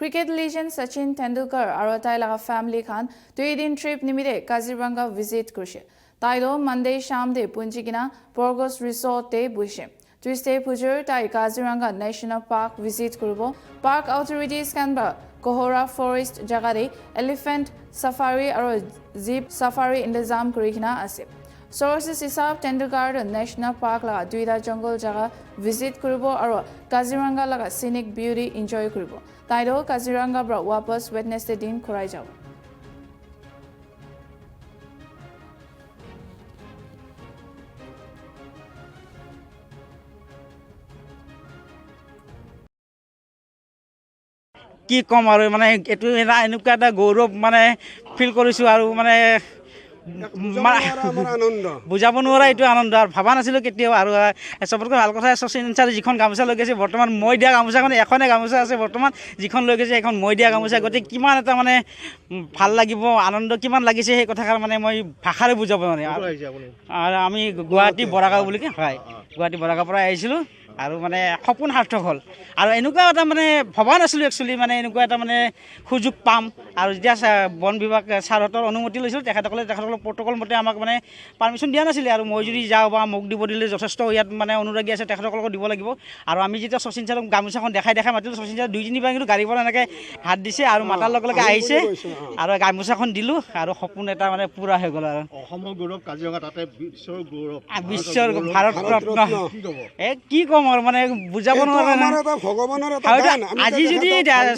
Cricket legend Sachin Tendulkar aru tai laga family khan 2 din trip nimide Kaziranga visit kurise. Taido Monday sham de punjigina Porgos Resort te buise. Tuesday pujur tai Kaziranga National Park visit kuribo. Park authorities kan ba Kohora Forest jagade elephant safari aru jeep safari intizam kurikina ase. Sources hisab Tendulkar National Park laga duida jungle jaga visit kuribo aru Kaziranga laga scenic beauty enjoy kuribo. Taido Kaziranga bra wapas Wednesday din korai jabo. কি কম আৰু মানে এটো এনেকুৱা এটা গৌৰৱ মানে feel কৰিছো আৰু মানে বুজাব নোৱাৰা এইটো আনন্দ আৰু ভাবা নাছিলো কেতিয়াও আৰু চবতকৈ ভাল কথা শচীন ছাৰে যিখন গামোচা লৈ গৈছে বৰ্তমান মই দিয়া গামোচাখন এখনে গামোচা আছে বৰ্তমান যিখন লৈ গৈছে এখন মই দিয়া গামোচা গতিকে কিমান এটা মানে ভাল লাগিব আনন্দ কিমান লাগিছে সেই কথাষাৰ মানে মই ভাষাৰে বুজাব নোৱাৰিম আৰু আমি গুৱাহাটী বৰাগাঁও বুলি হয় গুৱাহাটী বৰাগাঁৱৰ পৰা আহিছিলোঁ আৰু মানে সপোন সাৰ্থক হ'ল আৰু এনেকুৱা এটা মানে ভবা নাছিলোঁ একচুৱেলি মানে এনেকুৱা এটা মানে সুযোগ পাম আৰু যেতিয়া বন বিভাগ ছাৰহঁতৰ অনুমতি লৈছিলোঁ তেখেতসকলে প্ৰট'কল মতে আমাক মানে পাৰ্মিশ্যন দিয়া নাছিলে আৰু মই যদি যাওঁ বা মোক দিব দিলে যথেষ্ট ইয়াত মানে অনুৰাগী আছে তেখেতসকলক দিব লাগিব আৰু আমি যেতিয়া শচীন ছাৰক গামোচাখন দেখাই মাতিলোঁ শচীন ছাৰ 2-3বাৰ কিন্তু গাড়ীৰ পৰা এনেকৈ হাত দিছে আৰু মাতাৰ লগে লগে আহিছে আৰু গামোচাখন দিলোঁ আৰু সপোন এটা মানে পূৰা হৈ গ'ল আৰু অসমৰ গৌৰৱ কাজিৰঙা তাতে বিশ্বৰ গৌৰৱ বিশ্বৰ ভাৰত ৰত্ন কি ক'ম আৰু মানে বুজাব নোৱাৰা আজি যদি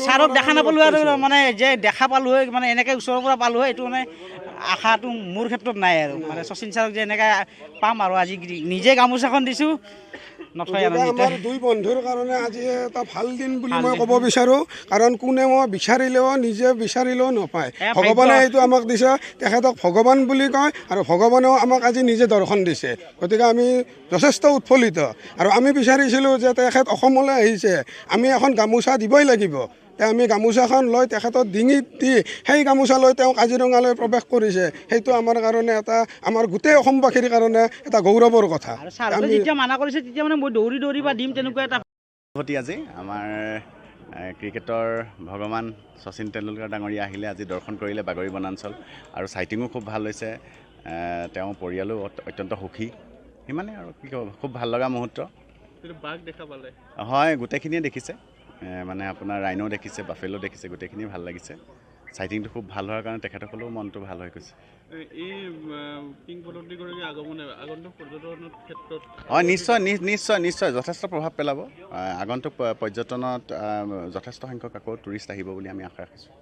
ছাৰক দেখা নাপালোঁ আৰু মানে যে দেখা পালোঁ হয় মানে এনেকৈ ওচৰৰ পৰা পালোঁ হয় এইটো মানে আশাটো মোৰ ক্ষেত্ৰত নাই আৰু মানে শচীন ছাৰক যে এনেকৈ পাম আৰু আজি নিজে গামোচাখন দিছোঁ আমাৰ দুই বন্ধুৰ কাৰণে আজি এটা ভাল দিন বুলি মই ক'ব বিচাৰোঁ কাৰণ কোনে মই বিচাৰিলেও নিজে বিচাৰিলেও নাপায় ভগৱানে এইটো আমাক দিছে তেখেতক ভগৱান বুলি কয় আৰু ভগৱানেও আমাক আজি নিজে দৰ্শন দিছে গতিকে আমি যথেষ্ট উৎফুল্লিত আৰু আমি বিচাৰিছিলোঁ যে তেখেত অসমলৈ আহিছে আমি এখন গামোচা দিবই লাগিব আমি গামোচাখন লৈ তেখেতৰ ডিঙিত দি সেই গামোচা লৈ তেওঁ কাজিৰঙালৈ প্ৰৱেশ কৰিছে সেইটো আমাৰ কাৰণে এটা আমাৰ গোটেই অসমবাসীৰ কাৰণে এটা গৌৰৱৰ কথা আমি যেতিয়া মানা কৰিছে তেতিয়া মানে মই দৌৰি বা দিম তেনেকুৱা এটা আজি আমাৰ ক্ৰিকেটৰ ভগৱান শচীন তেণ্ডুলকাৰ ডাঙৰীয়া আহিলে আজি দৰ্শন কৰিলে বাগৰি বনাঞ্চল আৰু চাইটিঙো খুব ভাল হৈছে তেওঁ পৰিয়ালো অত্যন্ত সুখী সিমানে আৰু কি ক'ব খুব ভাল লগা মুহূৰ্ত বাঘ দেখা পালে হয় গোটেইখিনিয়ে দেখিছে মানে আপোনাৰ ৰাইনো দেখিছে বাফেলো দেখিছে গোটেইখিনি ভাল লাগিছে চাইটিংটো খুব ভাল হোৱাৰ কাৰণে তেখেতসকলেও মনটো ভাল হৈ গৈছে এই কিংবদন্তিগৰাকী আগন্তুক পৰ্যটনৰ ক্ষেত্ৰত হয় নিশ্চয় যথেষ্ট প্ৰভাৱ পেলাব আগন্তুক পৰ্যটনত যথেষ্ট সংখ্যক আকৌ টুৰিষ্ট আহিব বুলি আমি আশা ৰাখিছোঁ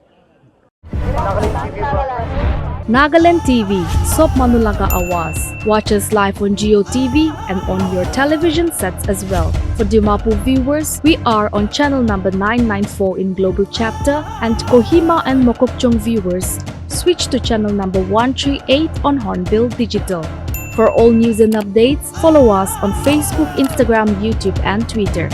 Nagaland TV, Sop Manulaga Awas. Watch us live on Geo TV and on your television sets as well. For Dimapur viewers, we are on channel number 994 in Global Chapter, and Kohima and Mokokchung viewers, switch to channel number 138 on Hornbill Digital. For all news and updates, follow us on Facebook, Instagram, YouTube and Twitter.